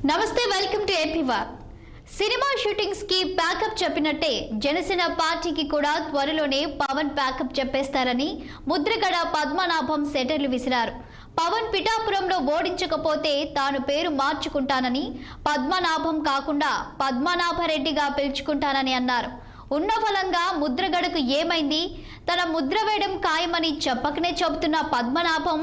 నమస్తే, welcome to ఏపీవార్. Cinema shootings కి pack up చెప్పినట్టే జనసేన పార్టీకి కూడా త్వరలోనే పవన్ ప్యాకప్ చెప్పేస్తారని ముద్రగడ పద్మనాభం సెటర్లు విసిరారు. పవన్ పిఠాపురంలో ఓడించకపోతే తాను పేరు మార్చుకుంటానని, పద్మనాభం కాకుండా పద్మనాభరెడ్డిగా పిలుచుకుంటానని అన్నారు. ఉన్న ఫలంగా ముద్రగడకు ఏమైంది? తన ముద్ర వేయడం ఖాయమని చెప్పకనే చెబుతున్న పద్మనాభం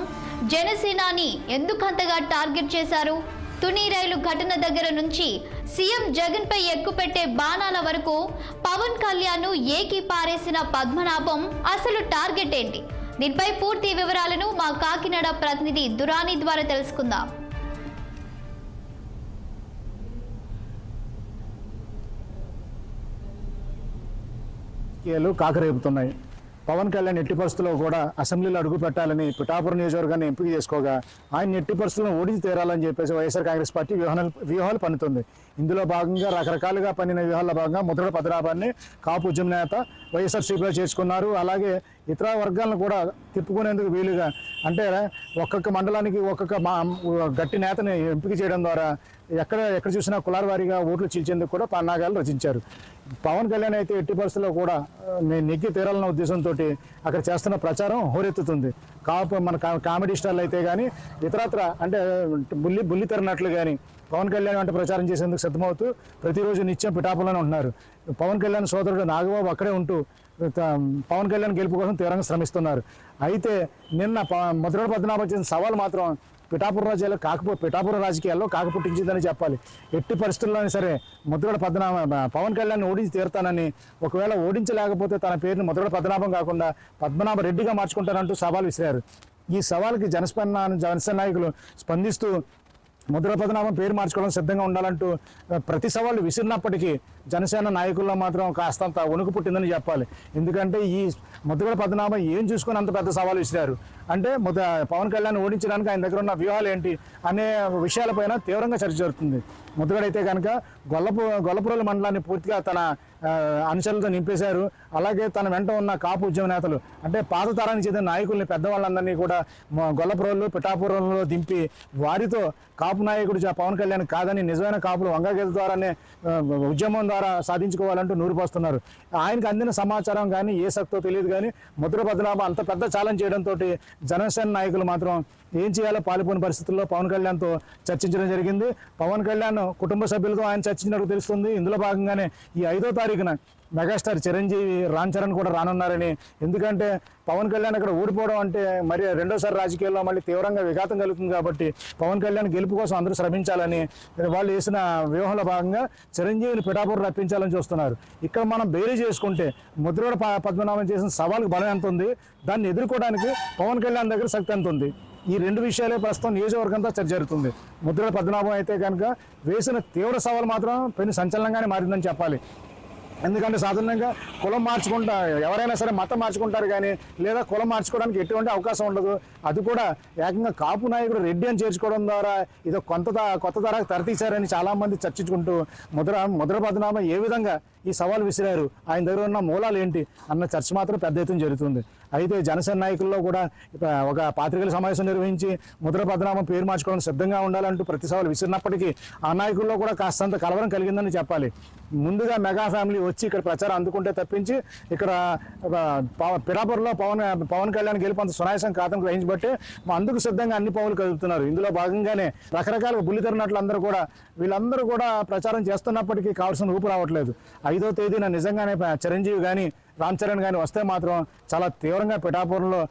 జనసేనాని ఎందుకంతగా టార్గెట్ చేశారు? తుని రైలు ఘటన దగ్గర నుంచి సీఎం జగన్ పై ఎక్కుపెట్టే బాణాల వరకు పవన్ కళ్యాణ్ ఏకి పారేసిన పద్మనాభం అసలు టార్గెట్ ఏంటి? దీనిపై పూర్తి వివరాలను మా కాకినాడ ప్రతినిధి దురాని ద్వారా తెలుసుకుందాం. కాకరేపుతున్నాయి. పవన్ కళ్యాణ్ ఎట్టి పరిస్థితుల్లో కూడా అసెంబ్లీలో అడుగు పెట్టాలని పిఠాపురం నియోజకవర్గాన్ని ఎంపిక చేసుకోగా ఆయన ఎట్టి పరిస్థితుల్లో ఓడించి తీరాలని చెప్పేసి వైఎస్ఆర్ కాంగ్రెస్ పార్టీ వ్యూహాలు పన్నుతుంది. ఇందులో భాగంగా రకరకాలుగా పన్నిన వ్యూహాల్లో భాగంగా ముద్రగడ పద్మనాభాన్ని కాపు ఉద్యమ నేత వైఎస్ఆర్సీపీలో చేర్చుకున్నారు. అలాగే ఇతర వర్గాలను కూడా తిప్పుకునేందుకు వీలుగా అంటే ఒక్కొక్క మండలానికి ఒక్కొక్క గట్టి నేతని ఎంపిక చేయడం ద్వారా ఎక్కడ చూసినా కులాల వారీగా ఓట్లు చీల్చేందుకు కూడా పన్నాగాలు రచించారు. పవన్ కళ్యాణ్ అయితే ఎట్టి పరిస్థితుల్లో కూడా నెగ్గి తీరాలన్న ఉద్దేశంతో అక్కడ చేస్తున్న ప్రచారం హోరెత్తుతుంది. మన కామెడీ స్టార్లు అయితే కానీ ఇతరత్ర అంటే బుల్లి తెరనట్లు కానీ పవన్ కళ్యాణ్ అంటే ప్రచారం చేసేందుకు సిద్ధమవుతూ ప్రతిరోజు నిత్యం పిఠాపురంలోనే ఉంటున్నారు. పవన్ కళ్యాణ్ సోదరుడు నాగబాబు అక్కడే ఉంటూ పవన్ కళ్యాణ్ గెలుపు కోసం తీవ్రంగా శ్రమిస్తున్నారు. అయితే నిన్న ముద్రగడ పద్మనాభం చేసిన సవాల్ మాత్రం పిఠాపురం రాజకీయాల్లో కాకపుట్టించిందని చెప్పాలి. ఎట్టి పరిస్థితుల్లోనే సరే ముద్రగడ పవన్ కళ్యాణ్ ఓడించి తీరుతానని, ఒకవేళ ఓడించలేకపోతే తన పేరుని ముద్రగడ పద్మనాభం కాకుండా పద్మనాభ రెడ్డిగా మార్చుకుంటానంటూ సవాల్ విసిరారు. ఈ సవాల్కి జనసేన నాయకులు స్పందిస్తూ ముద్రగడ పద్మనాభం పేరు మార్చుకోవడం సిద్ధంగా ఉండాలంటూ ప్రతి సవాళ్ళు విసిరినప్పటికీ జనసేన నాయకుల్లో మాత్రం కాస్తంత వణుకు పుట్టిందని చెప్పాలి. ఎందుకంటే ఈ ముద్రగడ పద్మనాభం ఏం చూసుకొని అంత పెద్ద సవాలు విసిరారు అంటే పవన్ కళ్యాణ్ ఓడించడానికి ఆయన దగ్గర ఉన్న వ్యూహాలు ఏంటి అనే విషయాలపైన తీవ్రంగా చర్చ జరుగుతుంది. ముద్రగడైతే కనుక గొల్లపురం మండలాన్ని పూర్తిగా తన అనుచరులతో నింపేశారు. అలాగే తన వెంట ఉన్న కాపు ఉద్యమ నేతలు అంటే పాత తరానికి చెందిన నాయకుల్ని పెద్దవాళ్ళందరినీ కూడా గొల్లపురంలో పిఠాపురంలో దింపి వారితో కాపు నాయకుడు పవన్ కళ్యాణ్ కాదని నిజమైన కాపులు వంగగీత ద్వారానే ఉద్యమం ద్వారా సాధించుకోవాలంటూ నూరిపోస్తున్నారు. ఆయనకు అందిన సమాచారం కానీ ఏ శక్తో తెలియదు కానీ ముద్రగడ పద్మనాభం అంత పెద్ద ఛాలెంజ్ చేయడంతో జనసేన నాయకులు మాత్రం ఏం చేయాలో పాల్గొనే పరిస్థితుల్లో పవన్ కళ్యాణ్తో చర్చించడం జరిగింది. పవన్ కళ్యాణ్ కుటుంబ సభ్యులతో ఆయన చర్చించినట్టు తెలుస్తుంది. ఇందులో భాగంగానే ఈ 5వ తారీఖున మెగాస్టార్ చిరంజీవి రామ్ చరణ్ కూడా రానున్నారని. ఎందుకంటే పవన్ కళ్యాణ్ అక్కడ ఓడిపోవడం అంటే మరి రెండోసారి రాజకీయాల్లో మళ్ళీ తీవ్రంగా విఘాతం కలుగుతుంది. కాబట్టి పవన్ కళ్యాణ్ గెలుపు కోసం అందరూ శ్రమించాలని వాళ్ళు వేసిన వ్యూహంలో భాగంగా చిరంజీవిని పిఠాపురం రప్పించాలని చూస్తున్నారు. ఇక్కడ మనం బేరీ చేసుకుంటే ముద్రగడ పద్మనాభం చేసిన సవాల్కి బలం ఎంత ఉంది, దాన్ని ఎదుర్కోవడానికి పవన్ కళ్యాణ్ దగ్గర శక్తి ఎంత ఉంది, ఈ రెండు విషయాలే ప్రస్తుతం నియోజకవర్గంతో చర్చ జరుగుతుంది. ముద్రగడ పద్మనాభం అయితే కనుక వేసిన తీవ్ర సవాల్ మాత్రం పెను సంచలనంగానే మారిందని చెప్పాలి. ఎందుకంటే సాధారణంగా కులం మార్చుకుంటా ఎవరైనా సరే మతం మార్చుకుంటారు కానీ లేదా కులం మార్చుకోవడానికి ఎటువంటి అవకాశం ఉండదు. అది కూడా ఏకంగా కాపు నాయకుడు రెడ్డి అని చేర్చుకోవడం ద్వారా ఇది కొత్త తరాకు తెరతీశారని చాలామంది చర్చించుకుంటూ ముద్రగడ పద్మనాభం ఏ విధంగా ఈ సవాల్ విసిరారు, ఆయన దగ్గర ఉన్న మూలాలు ఏంటి అన్న చర్చ మాత్రం పెద్ద ఎత్తున జరుగుతుంది. అయితే జనసేన నాయకుల్లో కూడా ఒక పాత్రికల సమావేశం నిర్వహించి ముద్రగడ పద్మనాభం పేరు మార్చుకోవడం సిద్ధంగా ఉండాలంటూ ప్రతి సవాల్ విసిరినప్పటికీ ఆ నాయకుల్లో కూడా కాస్తంత కలవరం కలిగిందని చెప్పాలి. ముందుగా మెగా ఫ్యామిలీ వచ్చి ఇక్కడ ప్రచారం అందుకుంటే తప్పించి ఇక్కడ పిఠాపురంలో పవన్ కళ్యాణ్ గెలుపంత సునాయాసం కాదని గ్రహించబట్టి అందుకు సిద్ధంగా అన్ని పనులు కలుపుతున్నారు. ఇందులో భాగంగానే రకరకాల బుల్లితెరనట్లు వీళ్ళందరూ కూడా ప్రచారం చేస్తున్నప్పటికీ కావాల్సిన ఊపు రావట్లేదు. 5వ తేదీన నిజంగానే చిరంజీవి కానీ రామ్ చరణ్ కానీ వస్తే మాత్రం చాలా తీవ్రంగా పిఠాపురంలో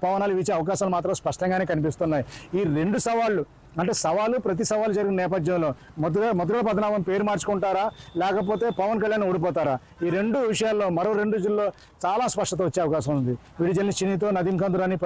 పవనాలు వీచే అవకాశాలు మాత్రం స్పష్టంగానే కనిపిస్తున్నాయి. ఈ రెండు సవాళ్ళు అంటే ప్రతి సవాలు జరిగిన నేపథ్యంలో ముద్రగడ పద్మనాభం పేరు మార్చుకుంటారా లేకపోతే పవన్ కళ్యాణ్ ఓడిపోతారా, ఈ రెండు విషయాల్లో మరో 2 రోజుల్లో చాలా స్పష్టత వచ్చే అవకాశం ఉంది. వీడి జర్నలిస్ట్ చిన్నీతో నదీం కందురాని.